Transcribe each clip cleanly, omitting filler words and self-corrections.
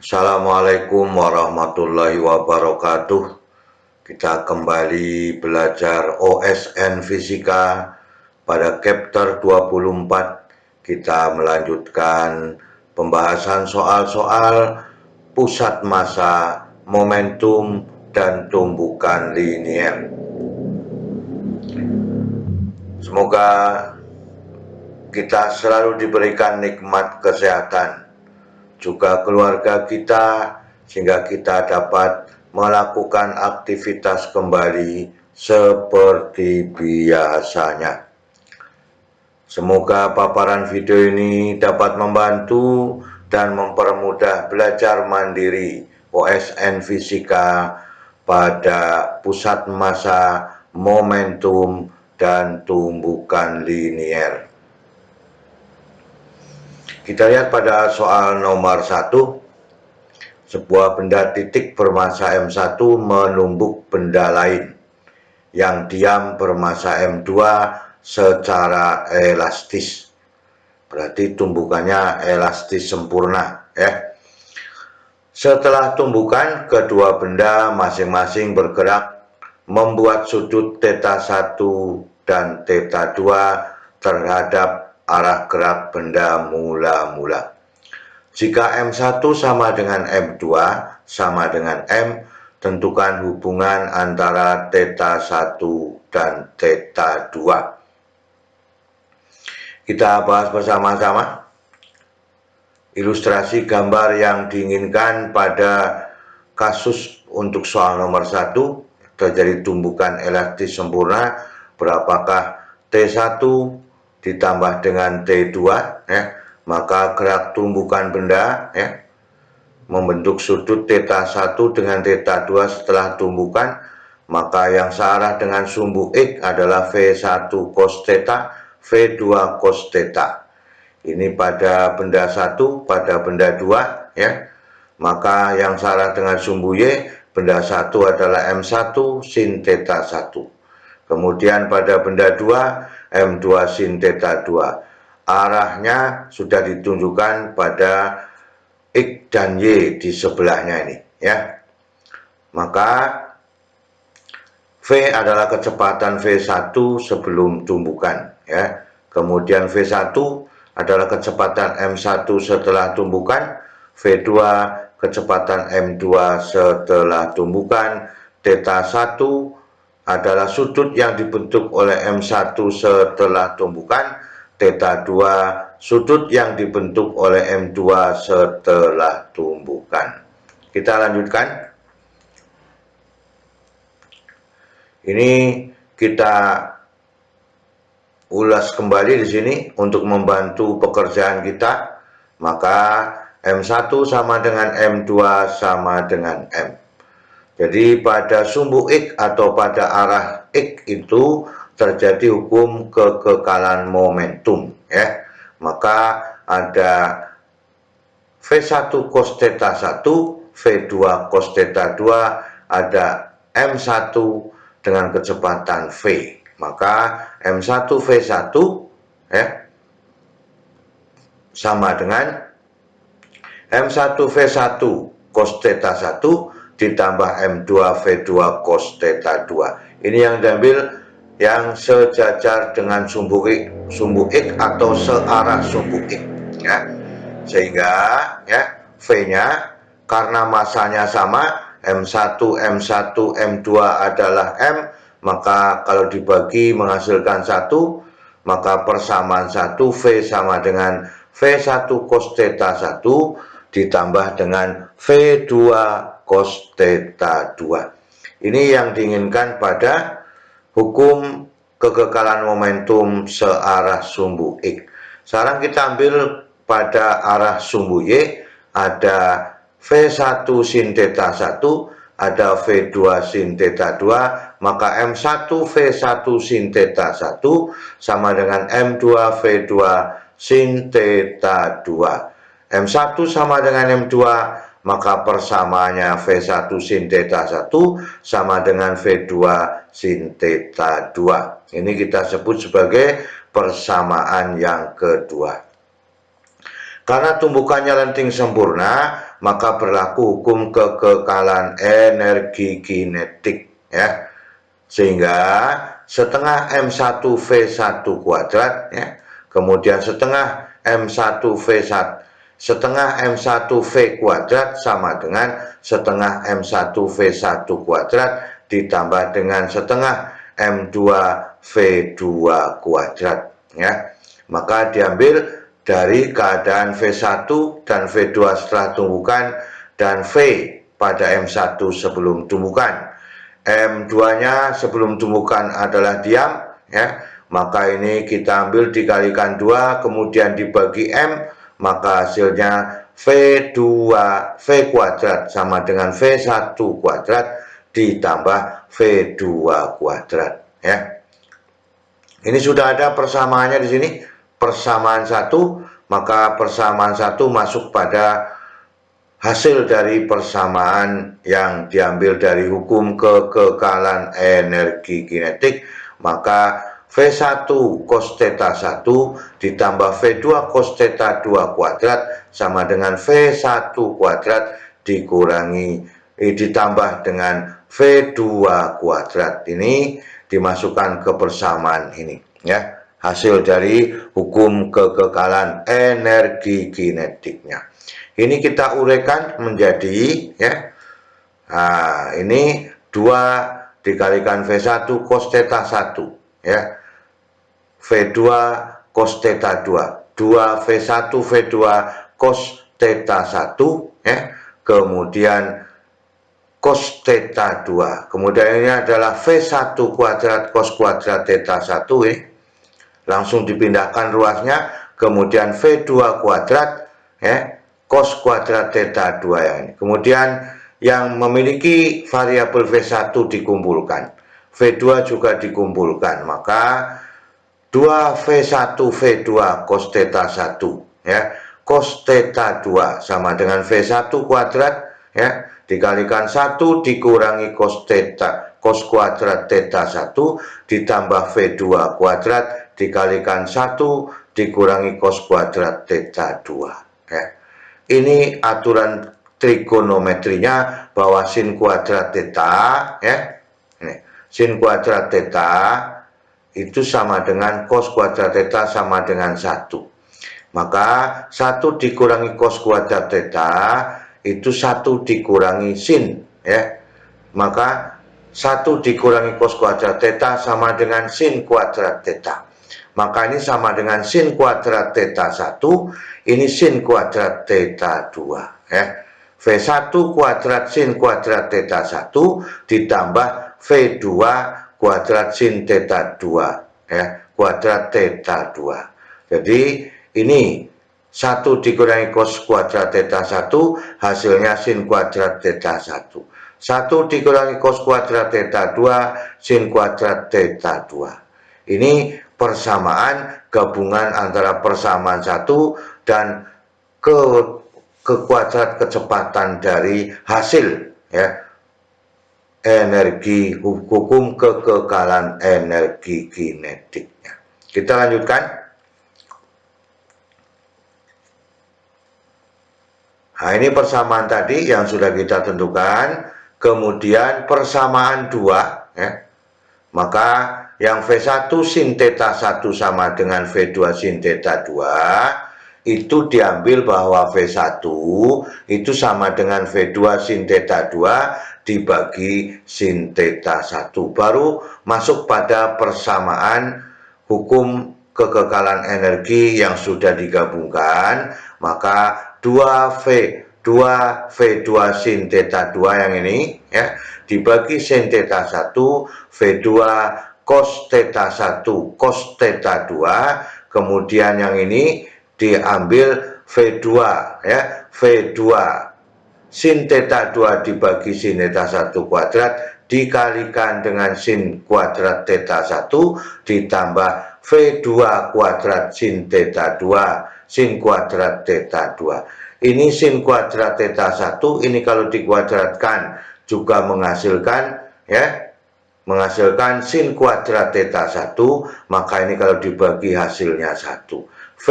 Assalamualaikum warahmatullahi wabarakatuh. Kita kembali belajar OSN Fisika pada chapter 24. Kita melanjutkan pembahasan soal-soal pusat massa, momentum, dan tumbukan linier. Semoga kita selalu diberikan nikmat kesehatan, juga keluarga kita, sehingga kita dapat melakukan aktivitas kembali seperti biasanya. Semoga paparan video ini dapat membantu dan mempermudah belajar mandiri OSN Fisika pada pusat massa, momentum, dan tumbukan linier. Kita lihat pada soal nomor 1. Sebuah benda titik bermassa M1 menumbuk benda lain yang diam bermassa M2 secara elastis. Berarti tumbukannya elastis sempurna, ya. Setelah tumbukan, kedua benda masing-masing bergerak membuat sudut θ1 dan θ2 terhadap arah gerak benda mula-mula. Jika M1 sama dengan M2 sama dengan M, tentukan hubungan antara θ1 dan θ2. Kita bahas bersama-sama. Ilustrasi gambar yang diinginkan pada kasus untuk soal nomor 1, terjadi tumbukan elastis sempurna, berapakah T1 ditambah dengan T2, ya, maka gerak tumbukan benda, ya, membentuk sudut θ1 dengan θ2 setelah tumbukan, maka yang searah dengan sumbu X adalah V1 cos θ, V2 cos θ. Ini pada benda 1, pada benda 2, ya. Maka yang searah dengan sumbu Y, benda 1 adalah M1 sin θ1. Kemudian pada benda 2, M2 sin θ2. Arahnya sudah ditunjukkan pada X dan Y di sebelahnya ini, ya. Maka V adalah kecepatan V1 sebelum tumbukan, ya. Kemudian V1 adalah kecepatan M1 setelah tumbukan, V2 kecepatan M2 setelah tumbukan, θ1 adalah sudut yang dibentuk oleh M1 setelah tumbukan, θ2 sudut yang dibentuk oleh M2 setelah tumbukan. Kita lanjutkan. Ini kita ulas kembali di sini untuk membantu pekerjaan kita. Maka M1 sama dengan M2 sama dengan M. Jadi pada sumbu X atau pada arah X itu terjadi hukum kekekalan momentum, ya. Maka ada V1 cos θ1, V2 cos θ2, ada M1 dengan kecepatan V. Maka M1 V1, ya, sama dengan M1 V1 cos θ1 ditambah M2 V2 cos θ2. Ini yang diambil yang sejajar dengan sumbu X atau searah sumbu X, ya. Sehingga, ya, V-nya karena masanya sama, M1 M1 M2 adalah M, maka kalau dibagi menghasilkan 1, maka persamaan 1 V sama dengan V1 cos θ1 ditambah dengan V2 cos θ2. Ini yang diinginkan pada hukum kekekalan momentum searah sumbu X. Sekarang kita ambil pada arah sumbu Y, ada V1 sin θ1, ada V2 sin θ2, maka M1 V1 sin θ1 sama dengan M2 V2 sin θ2. M1 sama dengan M2, maka persamaannya V1 sin θ1 sama dengan V2 sin θ2. Ini kita sebut sebagai persamaan yang kedua. Karena tumbukannya lenting sempurna, maka berlaku hukum kekekalan energi kinetik, ya. Sehingga setengah M1V1 kuadrat, ya, kemudian setengah M1V1 setengah M1V kuadrat sama dengan setengah M1V1 kuadrat ditambah dengan setengah M2V2 kuadrat, ya. Maka diambil dari keadaan V1 dan V2 setelah tumbukan dan V pada M1 sebelum tumbukan. M2-nya sebelum tumbukan adalah diam, ya. Maka ini kita ambil dikalikan 2 kemudian dibagi M, maka hasilnya V2V kuadrat sama dengan V1 kuadrat ditambah V2 kuadrat, ya. Ini sudah ada persamaannya di sini. Persamaan 1, maka persamaan 1 masuk pada hasil dari persamaan yang diambil dari hukum kekekalan energi kinetik. Maka V1 cos theta 1 ditambah V2 cos theta 2 kuadrat sama dengan V1 kuadrat dikurangi ditambah dengan V2 kuadrat. Ini dimasukkan ke persamaan ini, ya. Hasil dari hukum kekekalan energi kinetiknya. Ini kita uraikan menjadi, ya. Nah, ini 2 dikalikan V1 cos theta 1, ya. V2 cos theta 2. 2 V1 V2 cos theta 1, ya. Kemudian cos theta 2. Kemudian ini adalah V1 kuadrat cos kuadrat theta 1, ya. Langsung dipindahkan ruasnya, kemudian V2 kuadrat, ya, cos kuadrat theta 2 yang ini. Kemudian yang memiliki variabel V1 dikumpulkan, V2 juga dikumpulkan, maka 2V1 V2 cos theta 1, ya, cos theta 2 sama dengan V1 kuadrat, ya, dikalikan 1 dikurangi cos theta cos kuadrat theta 1 ditambah V2 kuadrat dikalikan 1 dikurangi cos kuadrat theta 2, ya. Ini aturan trigonometrinya bahwa sin kuadrat theta, ya. Ini, sin kuadrat theta itu sama dengan cos kuadrat theta sama dengan 1. Maka 1 dikurangi cos kuadrat theta itu 1 dikurangi sin, ya. Maka 1 dikurangi cos kuadrat theta sama dengan sin kuadrat theta. Maka ini sama dengan sin kuadrat theta 1, ini sin kuadrat theta 2, ya. V1 kuadrat sin kuadrat theta 1 ditambah V2 kuadrat sin theta 2, ya, kuadrat theta 2. Jadi ini 1 dikurangi cos kuadrat theta 1 hasilnya sin kuadrat theta 1. 1 dikurangi cos kuadrat theta 2 sin kuadrat theta 2. Ini persamaan gabungan antara persamaan 1 dan kuadrat kecepatan dari hasil, ya, energi hukum kekekalan energi kinetiknya. Kita lanjutkan. Nah, ini persamaan tadi yang sudah kita tentukan. Kemudian persamaan 2, ya. Maka yang V1 sin theta 1 sama dengan V2 sin theta 2 itu diambil bahwa V1 itu sama dengan V2 sin theta 2 dibagi sin theta 1. Baru masuk pada persamaan hukum kekekalan energi yang sudah digabungkan. Maka 2V2 sin theta 2 yang ini, ya, dibagi sin theta 1 V2 cos theta 1 cos theta 2, kemudian yang ini diambil V2, ya, V2 sin theta 2 dibagi sin theta 1 kuadrat dikalikan dengan sin kuadrat theta 1 ditambah V2 kuadrat sin theta 2 sin kuadrat theta 2. Ini sin kuadrat theta 1 ini kalau dikuadratkan juga menghasilkan, ya, menghasilkan sin kuadrat theta 1, maka ini kalau dibagi hasilnya 1. V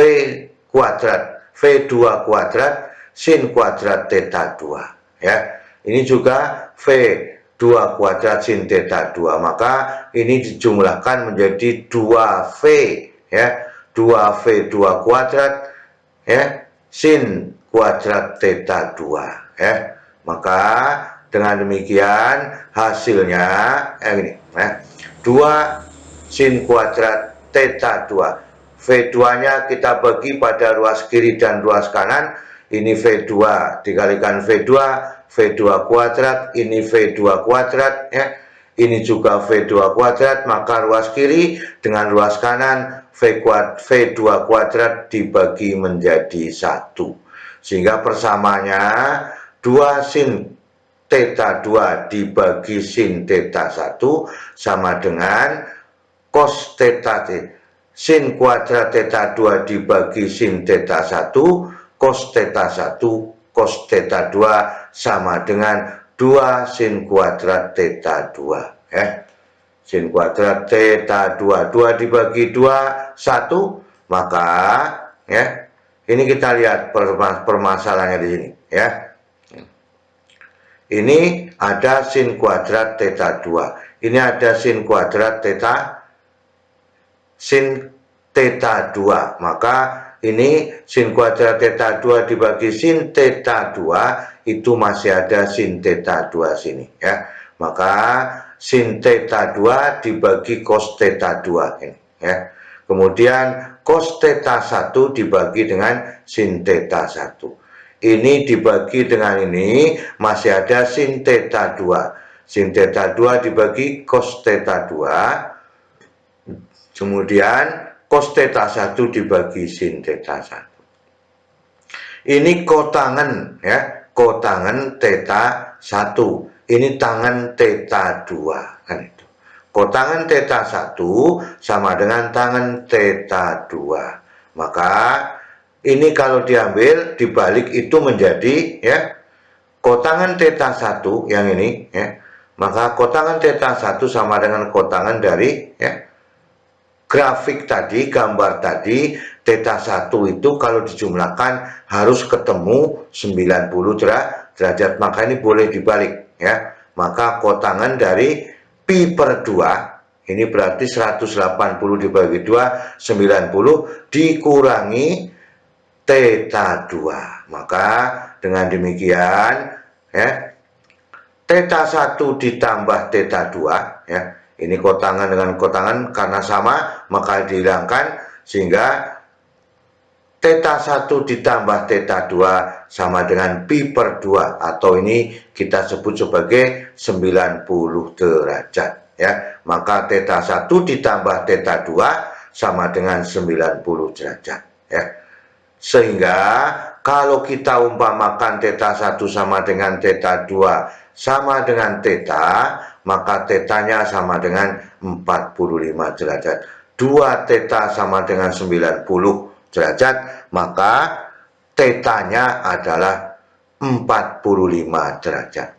kuadrat V2 kuadrat sin kuadrat theta 2 ya. Ini juga V2 kuadrat sin theta 2, maka ini dijumlahkan menjadi 2V ya, 2V2 kuadrat ya sin kuadrat theta 2 ya. Maka dengan demikian hasilnya ini 2 sin kuadrat theta 2. V2-nya kita bagi pada ruas kiri dan ruas kanan. Ini V2 dikalikan V2, V2 kuadrat, ini V2 kuadrat ya. Ini juga V2 kuadrat, maka ruas kiri dengan ruas kanan V2 kuadrat dibagi menjadi 1. Sehingga persamaannya 2 sin theta 2 dibagi sin theta 1 sama dengan cos theta sin kuadrat theta 2 dibagi sin theta 1, cos theta 1, cos theta 2 sama dengan 2 sin kuadrat theta 2 ya. Sin kuadrat theta 2, 2 dibagi 2, 1, maka ya, ini kita lihat permasalahannya di sini ya. Ini ada sin kuadrat theta 2, ini ada sin kuadrat theta sin theta 2, maka ini sin kuadrat theta 2 dibagi sin theta 2 itu masih ada sin theta 2 sini ya. Maka sin theta 2 dibagi cos theta 2 ini ya. Kemudian cos theta 1 dibagi dengan sin theta 1. Ini dibagi dengan ini masih ada sin theta 2. Sin theta 2 dibagi cos theta 2. Kemudian cos theta 1 dibagi sin theta 1. Ini kotangan ya, kotangan theta 1. Ini tangan theta 2 kan itu. Kotangan theta 1 sama dengan tangan theta 2. Maka ini kalau diambil dibalik itu menjadi ya kotangan theta 1 yang ini ya. Maka kotangan theta 1 sama dengan kotangan dari ya grafik tadi, gambar tadi, theta 1 itu kalau dijumlahkan harus ketemu 90 derajat, maka ini boleh dibalik ya. Maka kotangan dari pi per 2, ini berarti 180 dibagi 2, 90 dikurangi theta 2. Maka dengan demikian ya, theta 1 ditambah theta 2 ya. Ini kotangan dengan kotangan karena sama maka dihilangkan sehingga theta 1 ditambah theta 2 sama dengan pi per 2 atau ini kita sebut sebagai 90 derajat ya. Maka theta 1 ditambah theta 2 sama dengan 90 derajat ya. Sehingga kalau kita umpamakan theta 1 sama dengan theta 2 sama dengan theta, maka tetanya sama dengan 45 derajat. 2 theta sama dengan 90 derajat, maka tetanya adalah 45 derajat.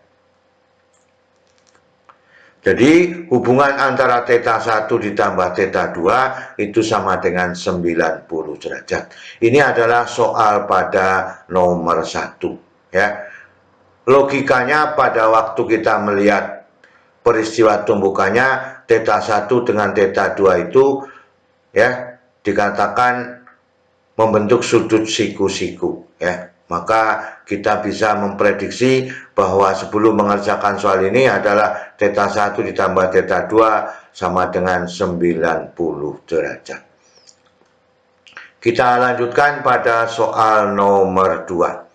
Jadi hubungan antara theta 1 ditambah theta 2 itu sama dengan 90 derajat. Ini adalah soal pada nomor 1 ya. Logikanya pada waktu kita melihat peristiwa tumbukannya theta 1 dengan theta 2 itu ya dikatakan membentuk sudut siku-siku ya. Maka kita bisa memprediksi bahwa sebelum mengerjakan soal ini adalah theta 1 ditambah theta 2 sama dengan 90 derajat. Kita lanjutkan pada soal nomor 2.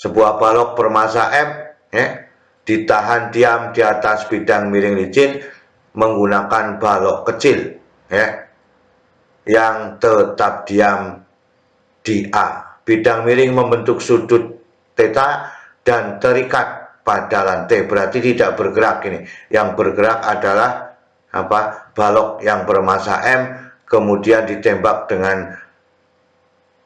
Sebuah balok bermassa M ya, ditahan diam di atas bidang miring licin menggunakan balok kecil ya, yang tetap diam di A. Bidang miring membentuk sudut theta dan terikat pada lantai, berarti tidak bergerak ini. Yang bergerak adalah apa? Balok yang bermassa M kemudian ditembak dengan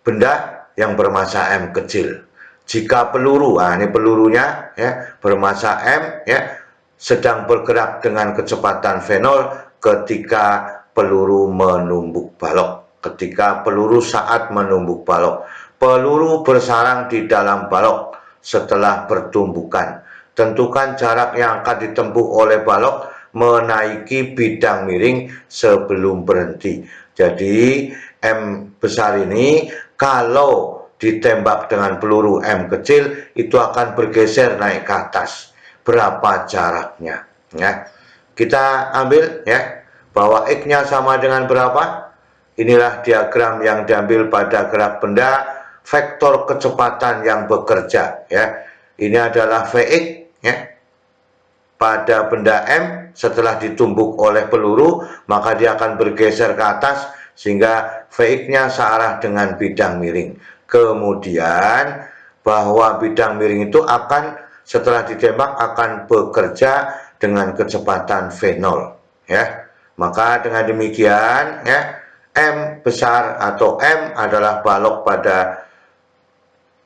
benda yang bermassa M kecil. Jika peluru, ini pelurunya ya, bermassa M ya, sedang bergerak dengan kecepatan V0 ketika peluru menumbuk balok. ketika peluru saat menumbuk balok. Peluru bersarang di dalam balok setelah bertumbukan. Tentukan jarak yang akan ditempuh oleh balok menaiki bidang miring sebelum berhenti. Jadi M besar ini kalau ditembak dengan peluru M kecil itu akan bergeser naik ke atas. Berapa jaraknya? Ya. Kita ambil ya bahwa X-nya sama dengan berapa? Inilah diagram yang diambil pada gerak benda vektor kecepatan yang bekerja ya. Ini adalah Vx ya. Pada benda M setelah ditumbuk oleh peluru maka dia akan bergeser ke atas sehingga Vx-nya searah dengan bidang miring. Kemudian bahwa bidang miring itu akan setelah ditembak akan bekerja dengan kecepatan V0 ya. Maka dengan demikian ya M besar atau M adalah balok pada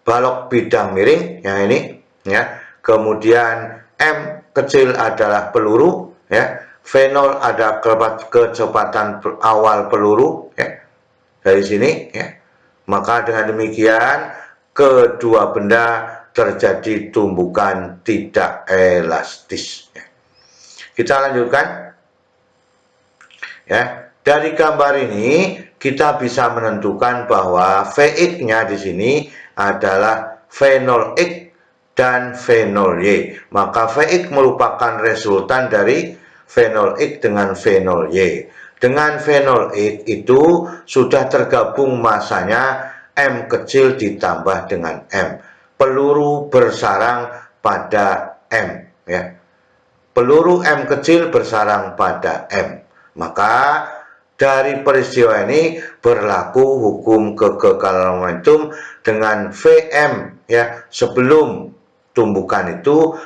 balok bidang miring yang ini ya. Kemudian M kecil adalah peluru ya. V0 ada kecepatan awal peluru ya. Dari sini ya. Maka dengan demikian kedua benda terjadi tumbukan tidak elastis ya. Kita lanjutkan ya. Dari gambar ini kita bisa menentukan bahwa Vx-nya di sini adalah V0x dan V0y. Maka Vx merupakan resultan dari V0x dengan V0y. Dengan V0x itu sudah tergabung masanya M kecil ditambah dengan M. Peluru bersarang pada M ya. Peluru M kecil bersarang pada M. Maka dari peristiwa ini berlaku hukum kekekalan momentum dengan Vm ya sebelum tumbukan itu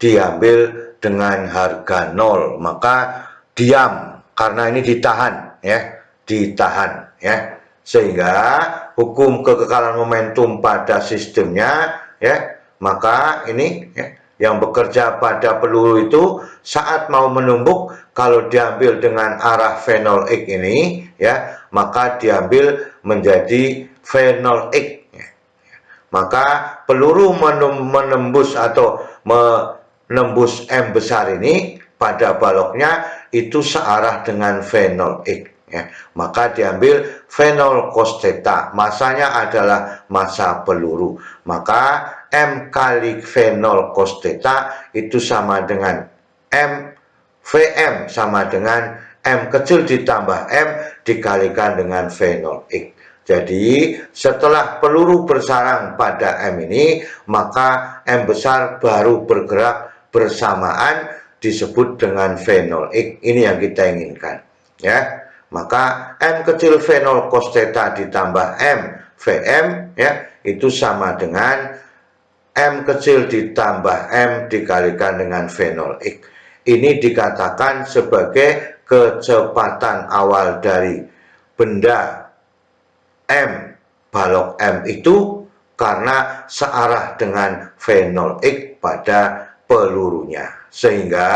diambil dengan harga 0, maka diam karena ini ditahan ya, sehingga hukum kekekalan momentum pada sistemnya ya, maka ini ya, yang bekerja pada peluru itu saat mau menumbuk kalau diambil dengan arah V0x ini ya maka diambil menjadi V0x ya. Maka peluru menembus atau menembus M besar ini pada baloknya itu searah dengan V0x ya. Maka diambil V0 cos theta, masanya adalah massa peluru, maka M kali V0 cos theta itu sama dengan Vm sama dengan M kecil ditambah M dikalikan dengan V0x. Jadi setelah peluru bersarang pada M ini maka M besar baru bergerak bersamaan disebut dengan V0x. Ini yang kita inginkan ya. Maka M kecil V0 cos theta ditambah M Vm ya itu sama dengan M kecil ditambah M dikalikan dengan V0x. Ini dikatakan sebagai kecepatan awal dari benda M, balok M itu karena searah dengan V0x pada pelurunya. Sehingga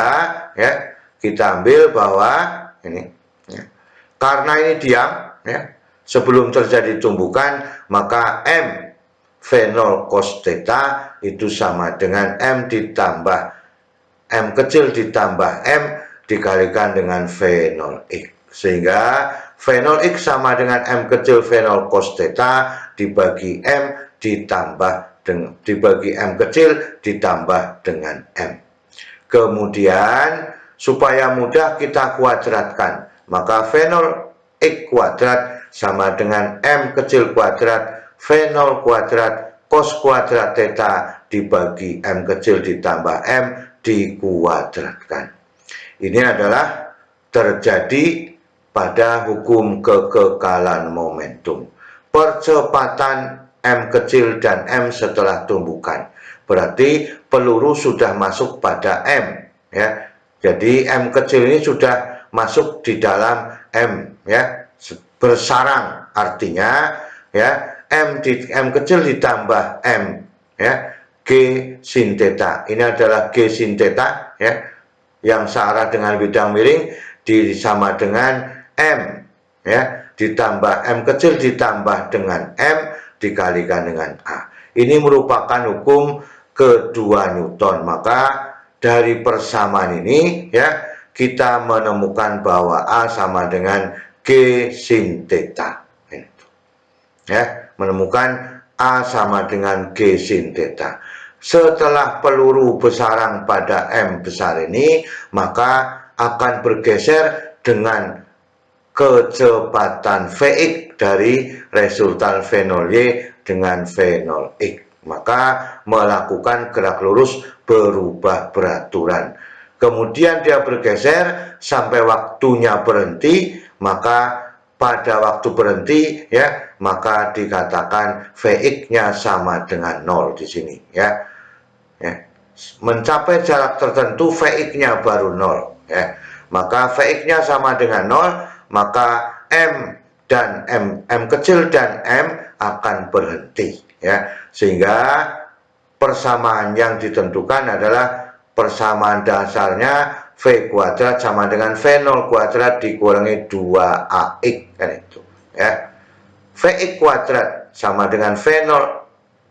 ya kita ambil bahwa ini ya, karena ini diam ya, sebelum terjadi tumbukan maka M V0 cos theta itu sama dengan M ditambah M kecil ditambah M dikalikan dengan V0x. Sehingga V0x sama dengan M kecil V0 cos theta dibagi M ditambah dengan dibagi M kecil ditambah dengan M. Kemudian supaya mudah kita kuadratkan, maka V0x kuadrat sama dengan M kecil kuadrat V0 kuadrat cos kuadrat theta dibagi M kecil ditambah M dikuadratkan. Ini adalah terjadi pada hukum kekekalan momentum. Percepatan M kecil dan M setelah tumbukan. Berarti peluru sudah masuk pada M ya. Jadi M kecil ini sudah masuk di dalam M ya, bersarang, artinya ya M kecil ditambah M ya G sin theta. Ini adalah G sin theta ya yang searah dengan bidang miring disama dengan M ya ditambah M kecil ditambah dengan M dikalikan dengan A. Ini merupakan hukum kedua Newton. Maka dari persamaan ini ya kita menemukan bahwa A sama dengan G sin theta. Ya, menemukan A sama dengan G sin theta. Setelah peluru bersarang pada M besar ini, maka akan bergeser dengan kecepatan Vx dari resultan V0Y dengan V0x. Maka melakukan gerak lurus berubah beraturan. Kemudian dia bergeser sampai waktunya berhenti, maka pada waktu berhenti ya, maka dikatakan Vx-nya sama dengan 0 di sini ya. Mencapai jarak tertentu Vx-nya baru 0 ya. Maka Vx-nya sama dengan 0, maka M dan M kecil dan M akan berhenti ya. Sehingga persamaan yang ditentukan adalah persamaan dasarnya V kuadrat sama dengan V0 kuadrat dikurangi 2AX kan itu ya. Vx kuadrat sama dengan V0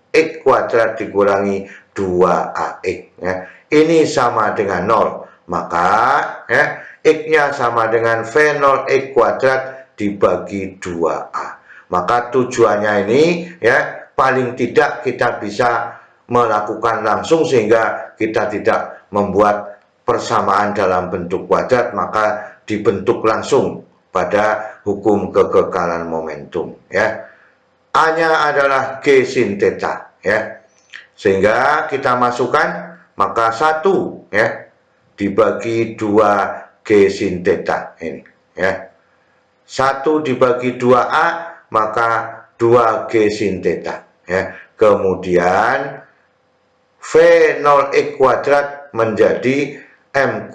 X kuadrat dikurangi 2AX ya. Ini sama dengan 0, maka ya X-nya sama dengan V0 X kuadrat dibagi 2A. Maka tujuannya ini ya paling tidak kita bisa melakukan langsung sehingga kita tidak membuat persamaan dalam bentuk kuadrat, maka dibentuk langsung pada hukum kekekalan momentum ya. A-nya adalah G sin theta ya. Sehingga kita masukkan, maka 1 ya dibagi 2 G sin theta ini ya. 1 dibagi 2A maka 2 G sin theta ya. Kemudian V0x kuadrat menjadi M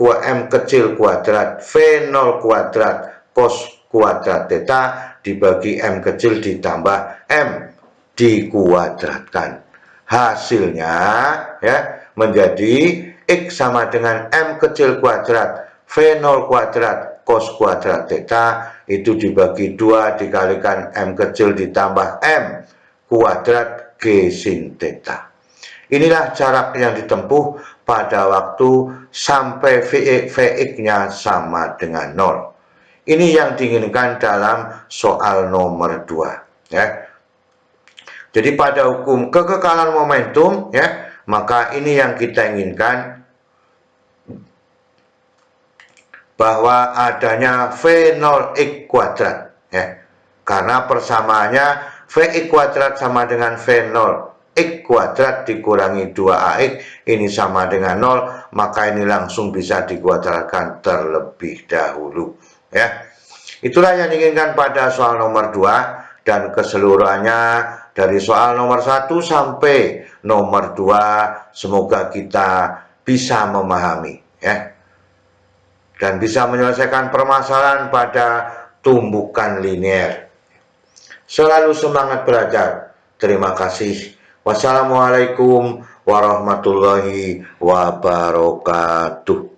kecil kuadrat V0 kuadrat cos kuadrat theta dibagi M kecil ditambah M dikuadratkan. Hasilnya ya menjadi X sama dengan M kecil kuadrat V0 kuadrat cos kuadrat theta itu dibagi 2 dikalikan M kecil ditambah M kuadrat G sin theta. Inilah jarak yang ditempuh pada waktu sampai Vx-nya sama dengan 0. Ini yang diinginkan dalam soal nomor 2 ya. Jadi pada hukum kekekalan momentum ya, maka ini yang kita inginkan, bahwa adanya V0x kuadrat ya. Karena persamaannya Vx kuadrat sama dengan V0 X kuadrat dikurangi 2AX ini sama dengan 0, maka ini langsung bisa dikuadratkan terlebih dahulu ya. Itulah yang diinginkan pada soal nomor 2, dan keseluruhannya dari soal nomor 1 sampai nomor 2 semoga kita bisa memahami ya, dan bisa menyelesaikan permasalahan pada tumbukan linear. Selalu semangat belajar. Terima kasih. Wassalamualaikum warahmatullahi wabarakatuh.